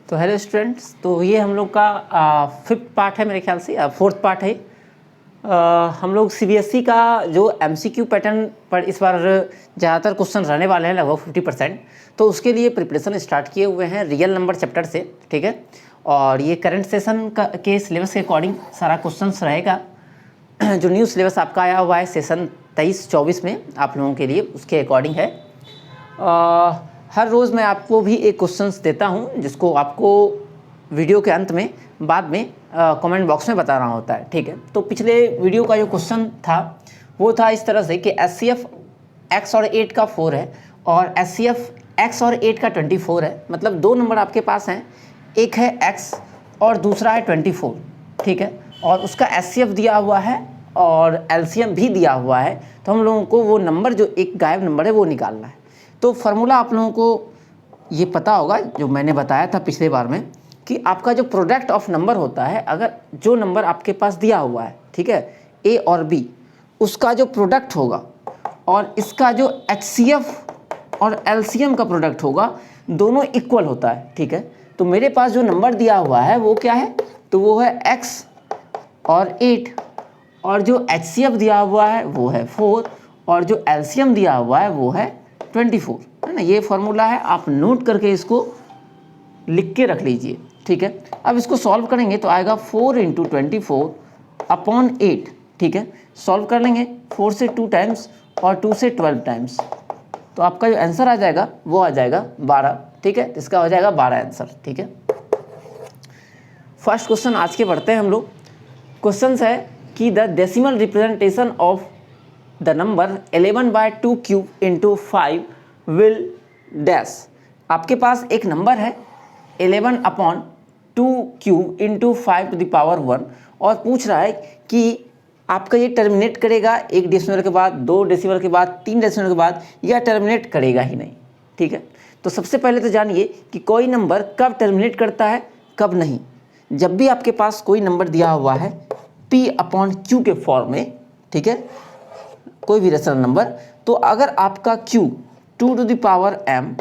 तो hello students, तो ये हम लोग का फिफ्थ पार्ट है, मेरे ख्याल से फोर्थ पार्ट है। हम लोग सीबीएसई का जो एमसीक्यू पैटर्न पर इस बार ज़्यादातर क्वेश्चन रहने वाले हैं, लगभग 50%। तो उसके लिए प्रिपरेशन स्टार्ट किए हुए हैं रियल नंबर चैप्टर से, ठीक है। और ये करंट सेशन के सिलेबस के अकॉर्डिंग सारा क्वेश्चन रहेगा। जो न्यू सिलेबस आपका आया हुआ है सेशन 23-24 में आप लोगों के लिए, उसके अकॉर्डिंग है। हर रोज़ मैं आपको भी एक क्वेश्चंस देता हूं, जिसको आपको वीडियो के अंत में बाद में कमेंट बॉक्स में बताना होता है, ठीक है। तो पिछले वीडियो का जो क्वेश्चन था वो था इस तरह से कि एचसीएफ x और 8 का 4 है और एचसीएफ x और 8 का 24 है। मतलब दो नंबर आपके पास हैं, एक है x और दूसरा है 24, ठीक है। और उसका एचसीएफ दिया हुआ है और एलसीएम भी दिया हुआ है। तो हम लोगों को वो नंबर जो एक गायब नंबर है वो निकालना है। तो फार्मूला आप लोगों को ये पता होगा, जो मैंने बताया था पिछले बार में, कि आपका जो प्रोडक्ट ऑफ नंबर होता है, अगर जो नंबर आपके पास दिया हुआ है, ठीक है, ए और बी, उसका जो प्रोडक्ट होगा और इसका जो एचसीएफ और एलसीएम का प्रोडक्ट होगा, दोनों इक्वल होता है, ठीक है। तो मेरे पास जो नंबर दिया हुआ है वो क्या है, तो वो है x और 8, और जो एचसीएफ दिया हुआ है वो है 4, और जो एलसीएम दिया हुआ है वो है 24, है ना। ये फॉर्मूला है, आप नोट करके इसको लिख के रख लीजिए, ठीक है। अब इसको सॉल्व करेंगे तो आएगा 4 × 24 अपॉन 8, ठीक है। सॉल्व कर लेंगे 4 से 2 टाइम्स और 2 से 12 टाइम्स, तो आपका जो आंसर आ जाएगा वो आ जाएगा 12, ठीक है। इसका हो जाएगा 12 आंसर, ठीक है। फर्स्ट क्वेश्चन आज के पढ़ते हैं हम लोग। क्वेश्चन है कि the decimal representation of the number 11/2 cube into 5 will dash. आपके पास एक नंबर है 11/2 क्यूब इंटू 5⁻1 और पूछ रहा है कि आपका ये टर्मिनेट करेगा 1 डेसिमल के बाद, 2 डेसिमल के बाद, 3 डेसिमल के बाद, या टर्मिनेट करेगा ही नहीं, ठीक है। तो सबसे पहले तो जानिए कि कोई नंबर कब टर्मिनेट करता है, कब नहीं। जब भी आपके पास कोई नंबर दिया हुआ है P/Q के फॉर्म में, ठीक है, कोई भी रेशनल नंबर, तो अगर आपका Q 2m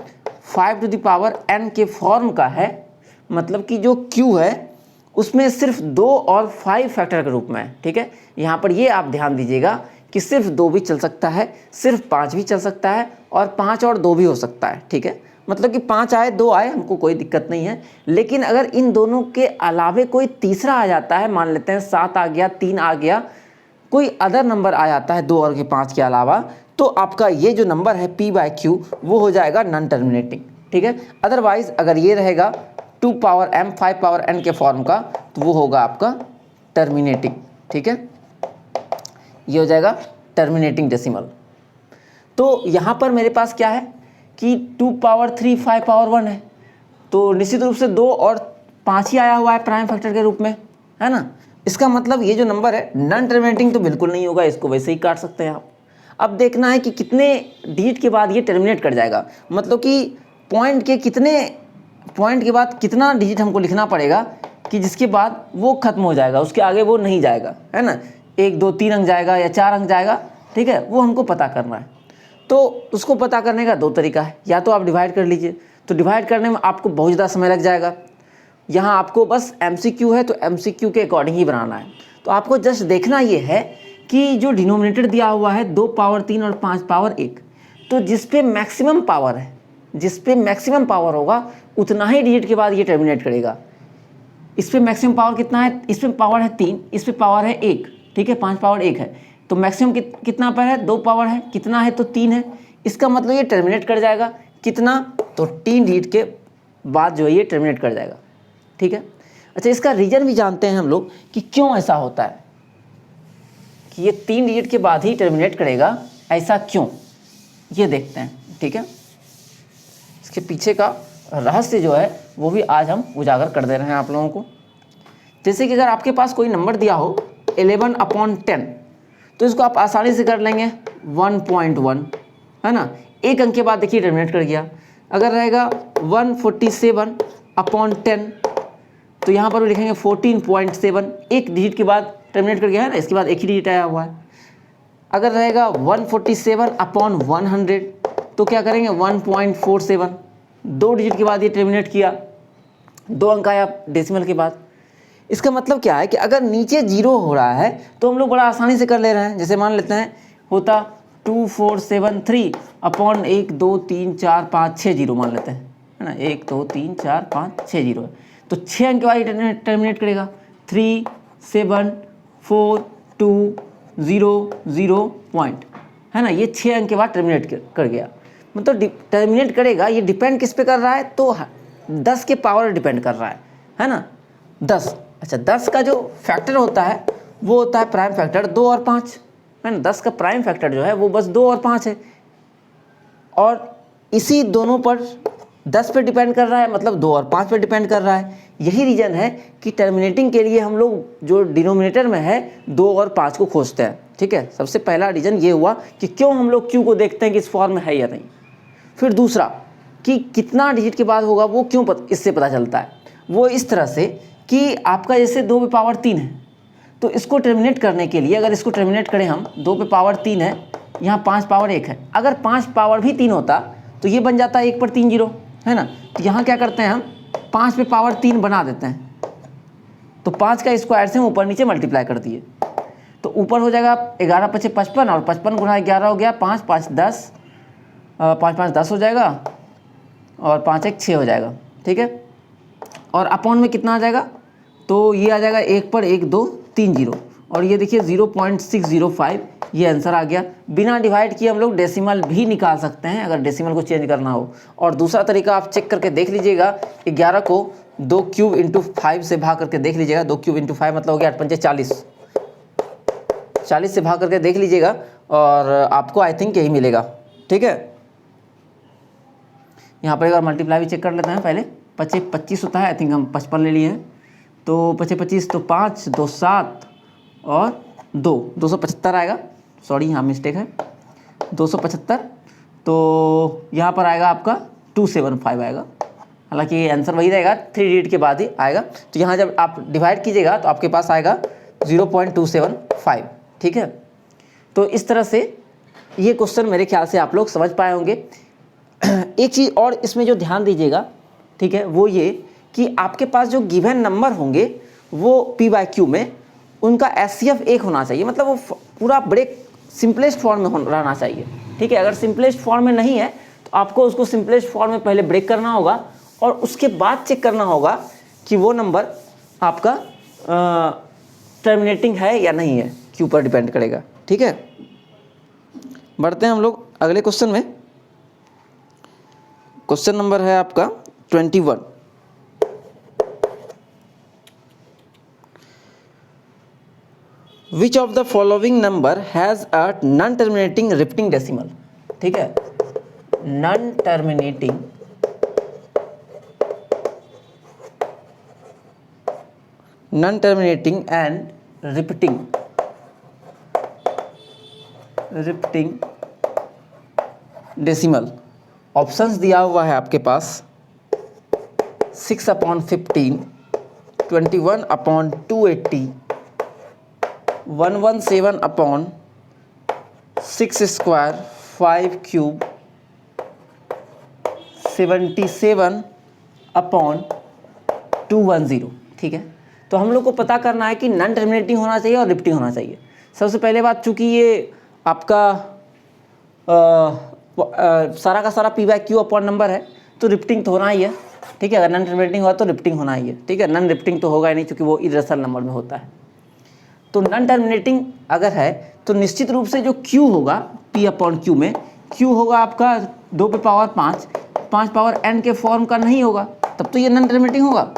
5n के फॉर्म का है, मतलब कि जो Q है उसमें सिर्फ 2 और 5 फैक्टर के रूप में है, ठीक है। यहाँ पर ये आप ध्यान दीजिएगा कि सिर्फ 2 भी चल सकता है, सिर्फ 5 भी चल सकता है, और 5 और 2 भी हो सकता है, ठीक है। मतलब कि 5 आए 2 आए, हमको कोई दिक्कत नहीं है। लेकिन अगर इन दोनों के अलावे कोई तीसरा आ जाता है, मान लेते हैं 7 आ गया, 3 आ गया, कोई अदर नंबर आ जाता है 2 और के 5 के अलावा, तो आपका ये जो नंबर है P/Q वो हो जाएगा नॉन टर्मिनेटिंग, ठीक है। अदरवाइज अगर ये रहेगा 2m 5n के फॉर्म का, तो वो होगा आपका टर्मिनेटिंग, ठीक है। ये हो जाएगा टर्मिनेटिंग डेसिमल। तो यहाँ पर मेरे पास क्या है कि 2⁻3 5⁻1 है, तो निश्चित रूप से 2 और 5 ही आया हुआ है प्राइम फैक्टर के रूप में, है ना। इसका मतलब ये जो नंबर है नॉन टर्मिनेटिंग तो बिल्कुल नहीं होगा, इसको वैसे ही काट सकते हैं आप। अब देखना है कि कितने डिजिट के बाद ये टर्मिनेट कर जाएगा, मतलब कि पॉइंट के बाद कितना डिजिट हमको लिखना पड़ेगा कि जिसके बाद वो खत्म हो जाएगा, उसके आगे वो नहीं जाएगा, है ना। 1 2 3 अंक जाएगा या 4 अंक जाएगा, ठीक है, वो हमको पता करना है। तो उसको पता करने का 2 तरीका है, या तो आप डिवाइड कर लीजिए, तो डिवाइड करने में आपको बहुत ज़्यादा समय लग जाएगा। यहाँ आपको बस MCQ है तो MCQ के अकॉर्डिंग ही बनाना है। तो आपको जस्ट देखना ये है कि जो डिनोमिनेटर दिया हुआ है 2⁻3 और 5⁻1, तो जिस पे मैक्सिमम पावर है, जिस पे मैक्सिमम पावर होगा उतना ही डिजिट के बाद ये टर्मिनेट करेगा। इस पे मैक्सिमम पावर कितना है, इस पे पावर है 3, इस पे पावर है 1, ठीक है, 5⁻1 है, तो मैक्सिमम कितना पर है, 2 पावर है, कितना है तो 3 है। इसका मतलब ये टर्मिनेट कर जाएगा कितना, तो 3 डिजिट के बाद जो है ये टर्मिनेट कर जाएगा, ठीक है। अच्छा, इसका रीजन भी जानते हैं हम लोग कि क्यों ऐसा होता है कि ये 3 डिजिट के बाद ही टर्मिनेट करेगा, ऐसा क्यों, ये देखते हैं, ठीक है। इसके पीछे का रहस्य जो है वो भी आज हम उजागर कर दे रहे हैं आप लोगों को। जैसे कि अगर आपके पास कोई नंबर दिया हो 11/10, तो इसको आप आसानी से कर लेंगे 1.1, है ना। 1 अंक के बाद देखिए टर्मिनेट कर गया। अगर रहेगा 147/10, तो यहाँ पर भी लिखेंगे 14.7, 1 डिजिट के बाद टर्मिनेट कर गया है ना, इसके बाद एक ही डिजिट आया हुआ है। अगर रहेगा 147/100, तो क्या करेंगे 1.47, 2 डिजिट के बाद ये टर्मिनेट किया। 2 अंक आया डेसिमल के बाद। इसका मतलब क्या है कि अगर नीचे 0 हो रहा है तो हम लोग बड़ा आसानी से कर ले रहे हैं। जैसे मान लेते हैं होता 2473 अपॉन 1 2 3 4 5 6 जीरो मान लेते हैं, है ना, 1 2 3 4 5 6 जीरो है, तो 6 अंक के बाद टर्मिनेट करेगा। 3 7 4 2 0 0 पॉइंट, है ना, ये 6 अंक के बाद टर्मिनेट कर गया। मतलब टर्मिनेट करेगा, ये डिपेंड किस पे कर रहा है, तो 10 के पावर डिपेंड कर रहा है ना, 10। अच्छा, 10 का जो फैक्टर होता है वो होता है प्राइम फैक्टर 2 और 5, है ना। 10 का प्राइम फैक्टर जो है वो बस 2 और 5 है, और इसी दोनों पर 10 पे डिपेंड कर रहा है, मतलब 2 और 5 पे डिपेंड कर रहा है। यही रीज़न है कि टर्मिनेटिंग के लिए हम लोग जो डिनोमिनेटर में है 2 और 5 को खोजते हैं, ठीक है। सबसे पहला रीज़न ये हुआ कि क्यों हम लोग क्यू को देखते हैं कि इस फॉर्म में है या नहीं। फिर दूसरा कि कितना डिजिट के बाद होगा वो क्यों इससे पता चलता है, वो इस तरह से कि आपका जैसे 2 पे पावर 3 है, तो इसको टर्मिनेट करने के लिए अगर इसको टर्मिनेट करें हम, 2 पे पावर 3 है, यहाँ 5 पावर 1 है, अगर 5 पावर भी 3 होता तो ये बन जाता 1 पर 3 जीरो, है ना। तो यहाँ क्या करते हैं हम 5 पे पावर 3 बना देते हैं, तो 5 का स्क्वायर से हम ऊपर नीचे मल्टीप्लाई कर दिए, तो ऊपर हो जाएगा 11 पचे 55 और 55 गुना 11 हो गया 5 5 10, 5 5 10 हो जाएगा और 5 1 6 हो जाएगा, ठीक है। और अपॉन में कितना आ जाएगा, तो ये आ जाएगा 1 पर 1 2 3 जीरो, और ये देखिए 0.605, ये आंसर आ गया। बिना डिवाइड किए हम लोग डेसिमल भी निकाल सकते हैं अगर डेसिमल को चेंज करना हो। और दूसरा तरीका आप चेक करके देख लीजिएगा, 11 को 2 क्यूब इंटू 5 से भाग करके देख लीजिएगा, 2 क्यूब इंटू 5 मतलब हो गया 8 पंचे 40, 40 से भाग करके देख लीजिएगा और आपको आई थिंक यही मिलेगा, ठीक है। यहाँ पर एक बार मल्टीप्लाई भी चेक कर लेते हैं पहले। 5 25 होता है, आई थिंक हम 55 ले लिए हैं, तो 5 25 तो 5 2 7 और 2 275 आएगा, सॉरी यहाँ मिस्टेक है, 275, तो यहाँ पर आएगा आपका 275 आएगा, हालांकि आंसर वही रहेगा, 3 डिजिट के बाद ही आएगा। तो यहाँ जब आप डिवाइड कीजिएगा तो आपके पास आएगा 0.275, ठीक है। तो इस तरह से ये क्वेश्चन मेरे ख्याल से आप लोग समझ पाए होंगे। एक चीज़ और इसमें जो ध्यान दीजिएगा, ठीक है, वो ये कि आपके पास जो गिवन नंबर होंगे वो P/Q में उनका SCF 1 होना चाहिए, मतलब वो पूरा ब्रेक सिंपलेस्ट फॉर्म में रहना चाहिए, ठीक है। अगर सिंपलेस्ट फॉर्म में नहीं है तो आपको उसको सिंपलेस्ट फॉर्म में पहले ब्रेक करना होगा और उसके बाद चेक करना होगा कि वो नंबर आपका टर्मिनेटिंग है या नहीं है, Q पर डिपेंड करेगा, ठीक है। बढ़ते हैं हम लोग अगले क्वेश्चन में। क्वेश्चन नंबर है आपका 21। Which of the following number has a non terminating repeating decimal, ठीक है, non terminating and repeating decimal. Options दिया हुआ है आपके पास 6/15, 21/280, 117/6 स्क्वायर, 5 क्यूब, 77/210, ठीक है। तो हम लोग को पता करना है कि नॉन टर्मिनेटिंग होना चाहिए और रिपीटिंग होना चाहिए। सबसे पहले बात, चूंकि ये आपका सारा का सारा P/Q अपॉन नंबर है तो रिपीटिंग तो होना ही है, ठीक है। अगर नॉन टर्मिनेटिंग हुआ तो रिपीटिंग होना ही है, ठीक है। नॉन रिपीटिंग तो होगा ही नहीं क्योंकि वो इरेशनल नंबर में होता है। तो नॉन टर्मिनेटिंग अगर है तो निश्चित रूप से जो Q होगा P/Q में, Q होगा आपका 2 पे पावर 5, 5 पावर n के फॉर्म का नहीं होगा, तब तो ये नॉन टर्मिनेटिंग होगा,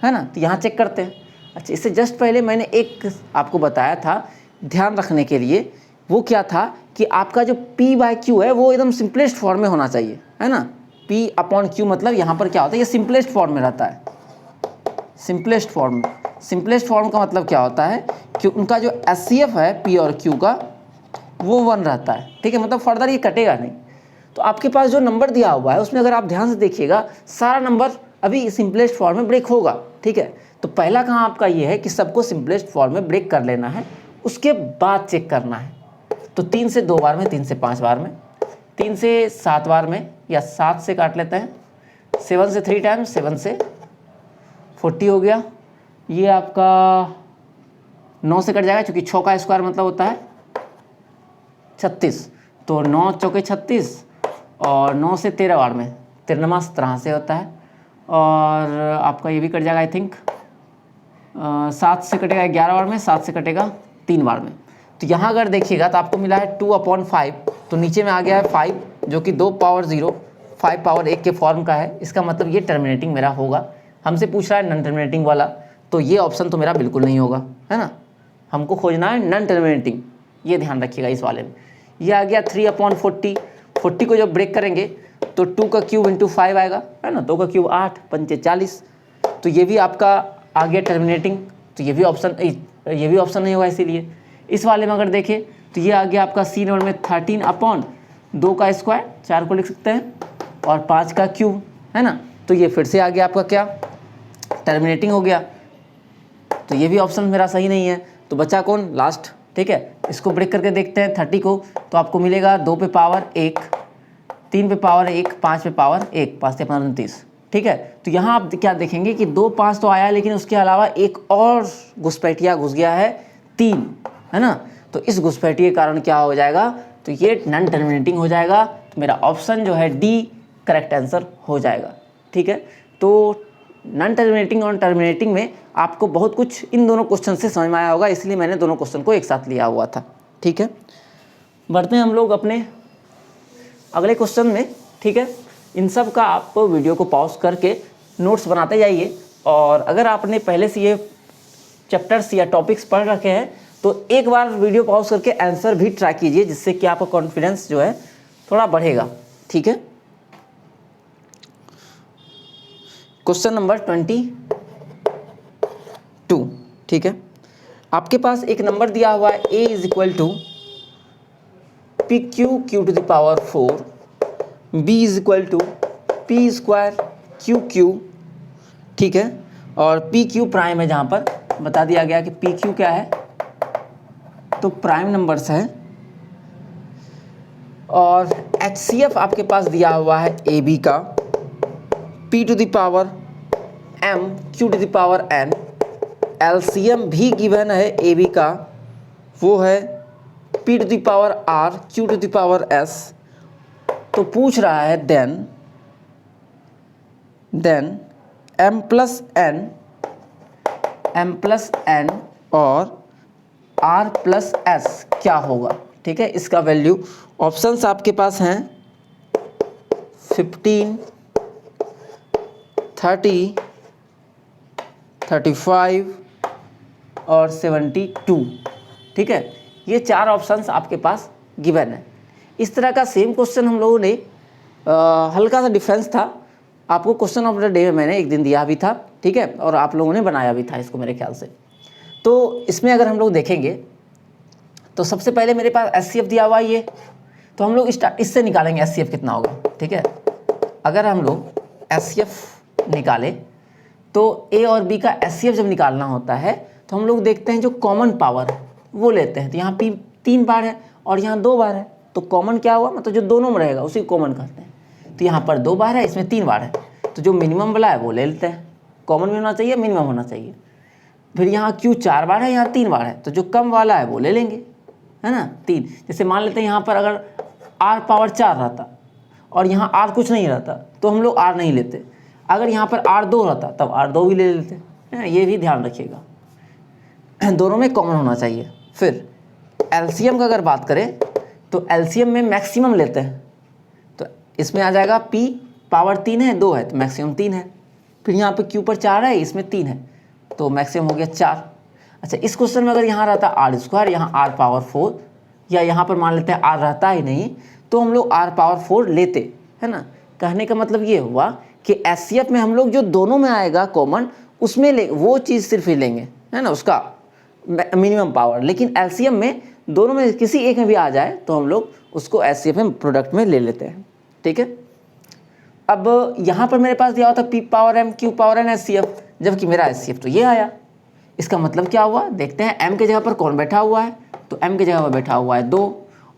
है ना। तो यहाँ चेक करते हैं। अच्छा, इससे जस्ट पहले मैंने एक आपको बताया था ध्यान रखने के लिए, वो क्या था कि आपका जो P/Q है वो एकदम सिंपलेस्ट फॉर्म में होना चाहिए, है ना। P/Q मतलब यहाँ पर क्या होता है, ये सिंपलेस्ट फॉर्म में रहता है, सिंपलेस्ट फॉर्म। सिंपलेस्ट फॉर्म का मतलब क्या होता है कि उनका जो SCF है P और Q का वो 1 रहता है, ठीक है, मतलब फर्दर ये कटेगा नहीं। तो आपके पास जो नंबर दिया हुआ है उसमें अगर आप ध्यान से देखिएगा सारा नंबर अभी सिंपलेस्ट फॉर्म में ब्रेक होगा, ठीक है। तो पहला काम आपका ये है कि सबको सिंपलेस्ट फॉर्म में ब्रेक कर लेना है, उसके बाद चेक करना है। तो 3 से 2 बार में, 3 से 5 बार में, 3 से 7 बार में, या 7 से काट लेते हैं, 7 से 3 टाइम्स, 7 से 40 हो गया, ये आपका 9 से कट जाएगा क्योंकि 6 का स्क्वायर मतलब होता है 36, तो 9 चौके 36 और 9 से 13 बार में 13 तरह से होता है। और आपका ये भी कट जाएगा आई थिंक 7 से कटेगा 11 बार में, 7 से कटेगा 3 बार में। तो यहाँ अगर देखिएगा तो आपको मिला है 2/5, तो नीचे में आ गया है 5 जो कि 2 पावर 0 5 पावर 1 के फॉर्म का है। इसका मतलब ये टर्मिनेटिंग मेरा होगा। हमसे पूछ रहा है नॉन टर्मिनेटिंग वाला, तो ये ऑप्शन तो मेरा बिल्कुल नहीं होगा, है ना। हमको खोजना है नॉन टर्मिनेटिंग, ये ध्यान रखिएगा इस वाले में। ये आ गया 3/40, 40 को जब ब्रेक करेंगे तो 2 का क्यूब इंटू 5 आएगा, है ना। 2 का क्यूब 8, 5 40, तो ये भी आपका आ गया टर्मिनेटिंग। तो ये भी ऑप्शन नहीं होगा। इसीलिए इस वाले में अगर देखें तो ये आ गया आपका सी नंबर में 13/2 का स्क्वायर, 4 को लिख सकते हैं, और 5 का क्यूब, है ना। तो ये फिर से आ गया आपका क्या, टर्मिनेटिंग हो गया। तो ये भी ऑप्शन मेरा सही नहीं है। तो बचा कौन, लास्ट, ठीक है। इसको ब्रेक करके देखते हैं 30 को, तो आपको मिलेगा 2 पे पावर 1, 3 पे पावर 1, 5 पे पावर 1, 5 से 15 30, ठीक है। तो यहाँ आप क्या देखेंगे कि 2 5 तो आया, लेकिन उसके अलावा एक और घुसपैठिया घुस गया है 3, है ना। तो इस घुसपैठिए के कारण क्या हो जाएगा, तो ये नॉन टर्मिनेटिंग हो जाएगा। तो मेरा ऑप्शन जो है डी करेक्ट आंसर हो जाएगा, ठीक है। तो नॉन टर्मिनेटिंग और टर्मिनेटिंग में आपको बहुत कुछ इन दोनों क्वेश्चन से समझ में आया होगा, इसलिए मैंने दोनों क्वेश्चन को एक साथ लिया हुआ था, ठीक है। बढ़ते हैं हम लोग अपने अगले क्वेश्चन में, ठीक है। इन सब का आप वीडियो को पॉज करके नोट्स बनाते जाइए, और अगर आपने पहले से ये चैप्टर्स या टॉपिक्स पढ़ रखे हैं तो एक बार वीडियो पॉज करके आंसर भी ट्राई कीजिए, जिससे कि आपका कॉन्फिडेंस जो है थोड़ा बढ़ेगा, ठीक है। क्वेश्चन नंबर 22, ठीक है। आपके पास एक नंबर दिया हुआ है a is equal to PQ Q to the power 4, b is equal to P square QQ, ठीक है। और PQ प्राइम है, जहाँ पर बता दिया गया कि PQ क्या है, तो प्राइम नंबर्स है। और HCF आपके पास दिया हुआ है AB का P to the power M Q to the power N। LCM भी गिवन है AB का, वो है P to the power R Q to the power S। तो पूछ रहा है देन M प्लस N और R प्लस S क्या होगा, ठीक है। इसका वैल्यू ऑप्शंस आपके पास हैं 15, 30, 35 और 72, ठीक है। ये 4 ऑप्शंस आपके पास गिवन है। इस तरह का सेम क्वेश्चन हम लोगों ने हल्का सा डिफरेंस था, आपको क्वेश्चन ऑफ द डे में मैंने एक दिन दिया भी था, ठीक है, और आप लोगों ने बनाया भी था इसको मेरे ख्याल से। तो इसमें अगर हम लोग देखेंगे तो सबसे पहले मेरे पास HCF दिया हुआ है ये, तो हम लोग इससे निकालेंगे HCF कितना होगा, ठीक है। अगर हम लोग HCF निकालें तो A और B का HCF जब निकालना होता है तो हम लोग देखते हैं जो कॉमन पावर वो लेते हैं। तो यहाँ P 3 बार है और यहाँ 2 बार है, तो कॉमन क्या हुआ, मतलब जो दोनों में रहेगा उसी को कॉमन कहते हैं। तो यहाँ पर 2 बार है, इसमें 3 बार है, तो जो मिनिमम वाला है वो ले लेते हैं। कॉमन भी होना चाहिए, मिनिमम होना चाहिए। फिर यहाँ Q 4 बार है, यहाँ 3 बार है, तो जो कम वाला है वो ले लेंगे, है ना, 3। जैसे मान लेते हैं यहाँ पर अगर R पावर 4 रहता और यहाँ R कुछ नहीं रहता तो हम लोग R नहीं लेते। अगर यहाँ पर R 2 रहता तब R 2 भी ले लेते, है ना। ये भी ध्यान रखिएगा, दोनों में कॉमन होना चाहिए। फिर LCM का अगर बात करें तो LCM में मैक्सिमम लेते हैं, तो इसमें आ जाएगा P पावर 3 है, 2 है, तो मैक्सिमम 3 है। फिर यहाँ पे Q पर 4 है, इसमें 3 है, तो मैक्सिमम हो गया 4। अच्छा, इस क्वेश्चन में अगर यहाँ रहता R स्क्वायर, यहाँ R पावर 4, या यहाँ पर मान लेते हैं R रहता ही नहीं तो हम लोग R पावर 4 लेते, है ना। कहने का मतलब ये हुआ कि HCF में हम लोग जो दोनों में आएगा कॉमन उसमें ले वो चीज़ सिर्फ ही लेंगे, है ना, उसका मिनिमम पावर। लेकिन LCM में दोनों में किसी एक में भी आ जाए तो हम लोग उसको HCF में प्रोडक्ट में ले लेते हैं, ठीक है। अब यहाँ पर मेरे पास दिया हुआ था P power M Q power N HCF, जबकि मेरा HCF तो ये आया। इसका मतलब क्या हुआ, देखते हैं M के जगह पर कौन बैठा हुआ है, तो M के जगह पर बैठा हुआ है 2,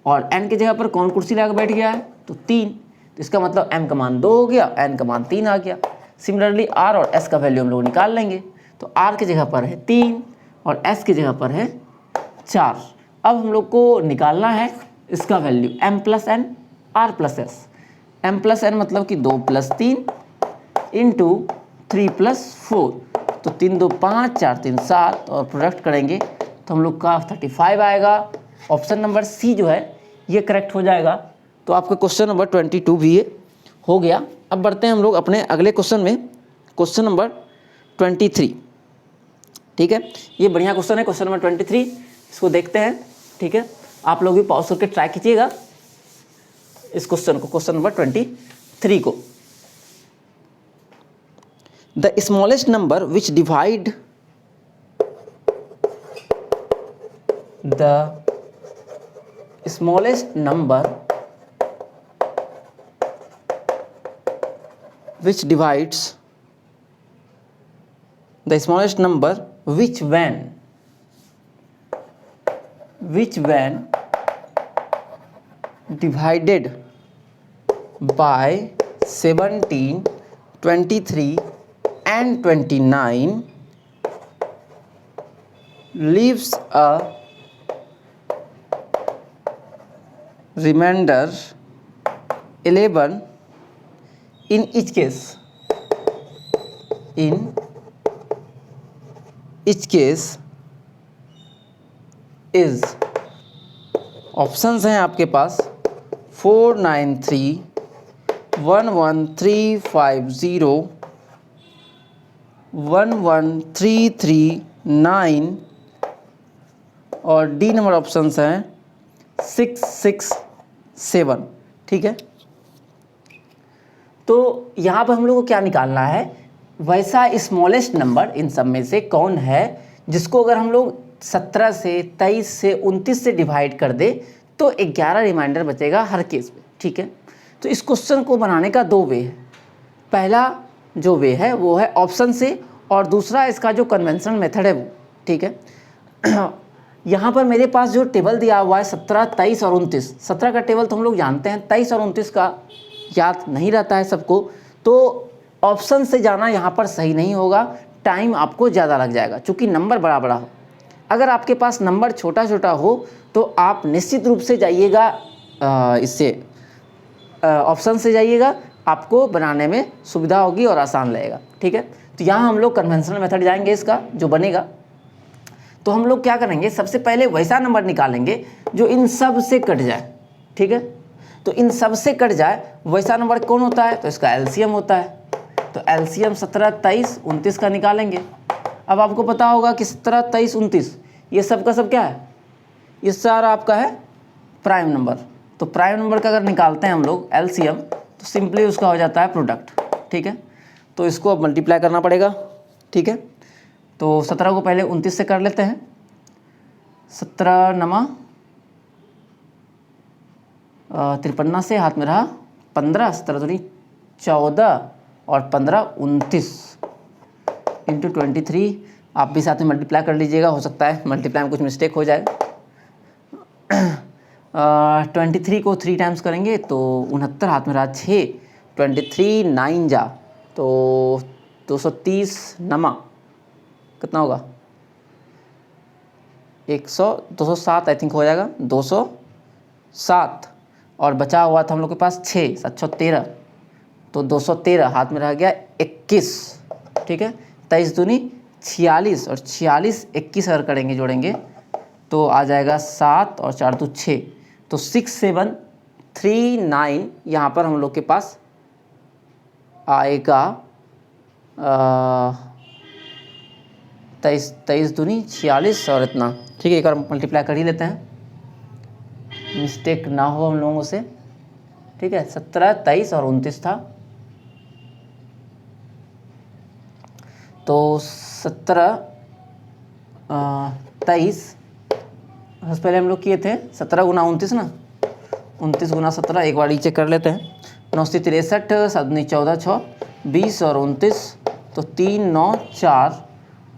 और N के जगह पर कौन कुर्सी लगा बैठ गया है, तो 3। तो इसका मतलब M का मान 2 हो गया, N का मान 3 आ गया। सिमिलरली आर और एस का वैल्यू हम लोग निकाल लेंगे। तो आर की जगह पर है 3 और एस की जगह पर है 4। अब हम लोग को निकालना है इसका value m plus N R plus S. m plus N मतलब कि 2 + 3 इंटू 3 + 4, तो 3 2 5 4 3 7 और प्रोडक्ट करेंगे तो हम लोग का 35 आएगा। ऑप्शन नंबर सी जो है ये करेक्ट हो जाएगा। तो आपका क्वेश्चन नंबर 22 भी ये हो गया। अब बढ़ते हैं हम लोग अपने अगले क्वेश्चन में, क्वेश्चन नंबर 23। ठीक है, ये बढ़िया क्वेश्चन है, क्वेश्चन नंबर 23, इसको देखते हैं। ठीक है, आप लोग भी पॉज करके ट्राई कीजिएगा इस क्वेश्चन को, क्वेश्चन नंबर 23 को। The smallest number which divide the smallest number which divides the smallest number which when divided by 17, 23 and 29 leaves a remainder 11 in each case. In each case is, options हैं आपके पास 493, 11350, 11339 और D number options हैं 667। ठीक है, तो यहाँ पर हम लोग को क्या निकालना है, वैसा स्मॉलेस्ट नंबर इन सब में से कौन है जिसको अगर हम लोग 17 से 23 से 29 से डिवाइड कर दे तो 11 रिमाइंडर बचेगा हर केस में। ठीक है, तो इस क्वेश्चन को बनाने का 2 वे है। पहला जो वे है वो है ऑप्शन से, और दूसरा इसका जो कन्वेंशनल मेथड है वो। ठीक है, यहाँ पर मेरे पास जो टेबल दिया हुआ है 17, 23 और 29, 17 का टेबल तो हम लोग जानते हैं, 23 और 29 का याद नहीं रहता है सबको, तो ऑप्शन से जाना यहाँ पर सही नहीं होगा, टाइम आपको ज़्यादा लग जाएगा चूँकि नंबर बड़ा बड़ा हो। अगर आपके पास नंबर छोटा छोटा हो तो आप निश्चित रूप से जाइएगा इससे ऑप्शन से जाइएगा, आपको बनाने में सुविधा होगी और आसान लगेगा। ठीक है, तो यहाँ हम लोग कन्वेंशनल मेथड जाएंगे इसका जो बनेगा। तो हम लोग क्या करेंगे, सबसे पहले वैसा नंबर निकालेंगे जो इन सब से कट जाए। ठीक है, तो इन सब से कट जाए वैसा नंबर कौन होता है, तो इसका एलसीएम होता है। तो एलसीएम 17, 23, 29 का निकालेंगे। अब आपको पता होगा कि 17, 23, 29 ये सब का सब क्या है, ये सारा आपका है प्राइम नंबर। तो प्राइम नंबर का अगर निकालते हैं हम लोग एलसीएम तो सिंपली उसका हो जाता है प्रोडक्ट। ठीक है, तो इसको अब मल्टीप्लाई करना पड़ेगा। ठीक है, तो 17 को पहले 29 से कर लेते हैं। 17 नमा 53 से हाथ में रहा 15, 17 दूनी 14 और 15 29 इंटू 23। आप भी साथ में मल्टीप्लाई कर लीजिएगा, हो सकता है मल्टीप्लाई में कुछ मिस्टेक हो जाए। 23 को 3 टाइम्स करेंगे तो 69, हाथ में रहा 6, 23 9 जा तो 230 नमा कितना होगा 207 आई थिंक हो जाएगा, 207 और बचा हुआ था हम लोग के पास 6, 7 13 तो 213, हाथ में रह गया 21। ठीक है, 23 दूनी 46 और 46 21 अगर करेंगे जोड़ेंगे तो आ जाएगा 7 और 4 2 6, तो 6739 यहाँ पर हम लोग के पास आएगा 23 दूनी 46 और इतना। ठीक है, एक बार मल्टीप्लाई कर ही लेते हैं, मिस्टेक ना हो हम लोगों से। ठीक है, 17, 23 और 29 था, तो 17 23 सबसे पहले हम लोग किए थे 17 गुना 29 ना, 29 गुना 17 एक बार नीचे कर लेते हैं। 9 से 63, 7 दूनी 14, 6 20 और 29 तो 3 9 4,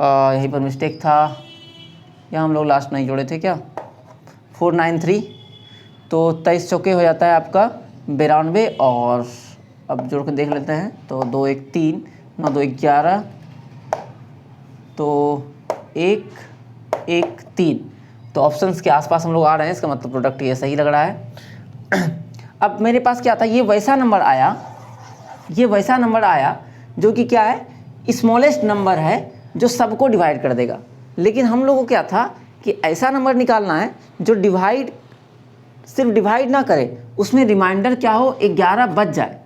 यहीं पर मिस्टेक था, यहाँ हम लोग लास्ट नहीं जोड़े थे क्या, 493 तो 23 चौके हो जाता है आपका 92 और अब जोड़ के देख लेते हैं तो 2 1 3 9 2 11, तो 1 1 3, तो ऑप्शंस के आसपास हम लोग आ रहे हैं, इसका मतलब प्रोडक्ट ये सही लग रहा है। अब मेरे पास क्या था, ये वैसा नंबर आया जो कि क्या है, स्मॉलेस्ट नंबर है जो सबको डिवाइड कर देगा। लेकिन हम लोगों को क्या था कि ऐसा नंबर निकालना है जो सिर्फ डिवाइड ना करे, उसमें रिमाइंडर क्या हो, 11 बच जाए।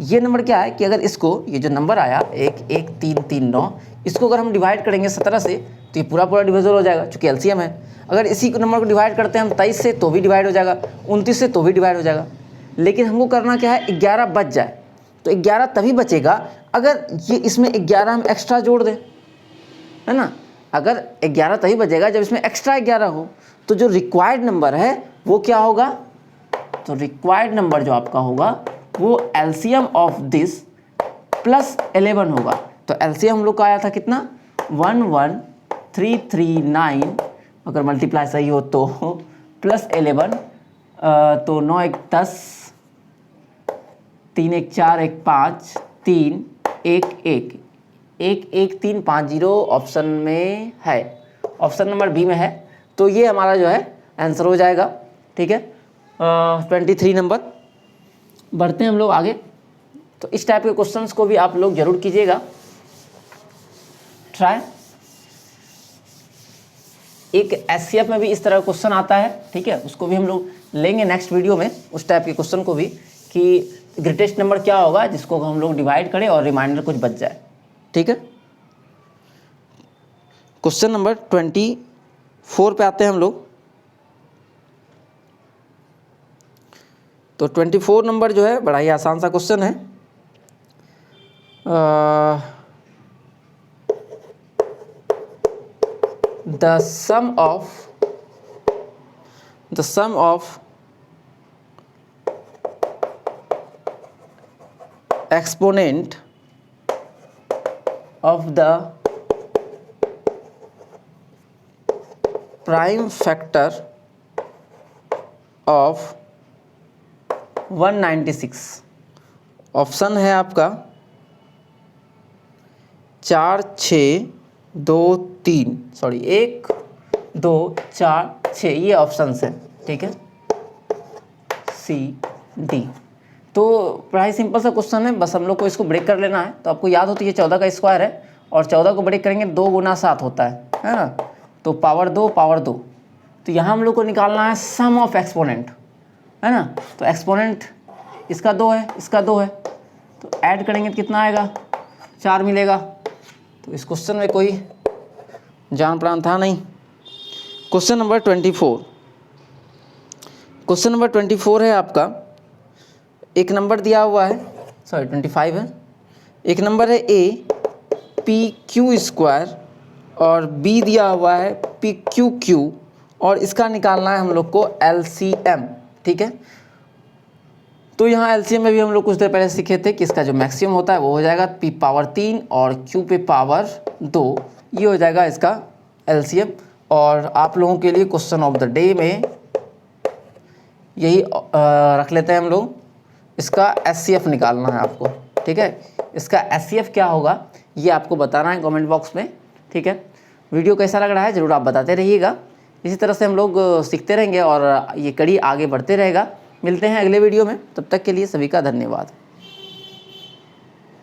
ये नंबर क्या है कि अगर इसको, ये जो नंबर आया 1 1 3 3 9, इसको अगर हम डिवाइड करेंगे 17 से तो ये पूरा डिविजिबल हो जाएगा, चूँकि एलसीएम है। अगर इसी नंबर को डिवाइड करते हैं हम 23 से तो भी डिवाइड हो जाएगा, 29 से तो भी डिवाइड हो जाएगा। लेकिन हमको करना क्या है, 11 बच जाए। तो 11 तभी बचेगा अगर ये इसमें 11 हम एक्स्ट्रा जोड़ दें, है ना। अगर 11 तभी बचेगा जब इसमें एक्स्ट्रा 11 हो। तो जो रिक्वायर्ड नंबर है वो क्या होगा, तो रिक्वायर्ड नंबर जो आपका होगा वो एलसीएम ऑफ दिस प्लस 11 होगा। तो एलसीएम हम लोग का आया था कितना, 11339, अगर मल्टीप्लाई सही हो तो प्लस 11, तो 9 1 10, 3 1 4 1 5 3 1 1 1 1 3 5 0 ऑप्शन में है, ऑप्शन नंबर बी में है। तो ये हमारा जो है आंसर हो जाएगा, ठीक है। 23 नंबर। बढ़ते हैं हम लोग आगे। तो इस टाइप के क्वेश्चंस को भी आप लोग जरूर कीजिएगा ट्राई। एक एससीएफ में भी इस तरह का क्वेश्चन आता है, ठीक है, उसको भी हम लोग लेंगे नेक्स्ट वीडियो में, उस टाइप के क्वेश्चन को भी, कि ग्रेटेस्ट नंबर क्या होगा जिसको हम लोग डिवाइड करें और रिमाइंडर कुछ बच जाए, ठीक है। क्वेश्चन नंबर 24 पे आते हैं हम लोग। तो 24 नंबर जो है बड़ा ही आसान सा क्वेश्चन है। The sum of exponent of the prime factor of 196, option है आपका 4 6 2 3, सॉरी 1 2 4 6, ये ऑप्शन है, ठीक है, सी डी। तो बड़ा ही सिंपल सा क्वेश्चन है, बस हम लोग को इसको ब्रेक कर लेना है। तो आपको याद होती है 14 का स्क्वायर है, और 14 को ब्रेक करेंगे 2 गुना 7 होता है ना, तो पावर 2 पावर 2। तो यहाँ हम लोग को निकालना है सम ऑफ एक्सपोनेंट, है ना। तो एक्सपोनेंट इसका 2 है, इसका 2 है, तो ऐड करेंगे तो कितना आएगा, 4 मिलेगा। तो इस क्वेश्चन में कोई जान प्राण था नहीं। क्वेश्चन नंबर 24, क्वेश्चन नंबर 24 है आपका, एक नंबर दिया हुआ है, सॉरी 25 है, एक नंबर है ए पी क्यू स्क्वायर और बी दिया हुआ है पी क्यू क्यू, और इसका निकालना है हम लोग को एलसीएम, ठीक है। तो यहाँ एलसीएम में भी हम लोग कुछ देर पहले सीखे थे कि इसका जो मैक्सिमम होता है वो हो जाएगा पी पावर 3 और क्यू पे पावर 2, ये हो जाएगा इसका एलसीएम। और आप लोगों के लिए क्वेश्चन ऑफ द डे में यही रख लेते हैं हम लोग, इसका एचसीएफ निकालना है आपको, ठीक है। इसका एचसीएफ क्या होगा ये आपको बताना है कमेंट बॉक्स में, ठीक है। वीडियो कैसा लग रहा है ज़रूर आप बताते रहिएगा। इसी तरह से हम लोग सीखते रहेंगे और ये कड़ी आगे बढ़ते रहेगा। मिलते हैं अगले वीडियो में, तब तक के लिए सभी का धन्यवाद।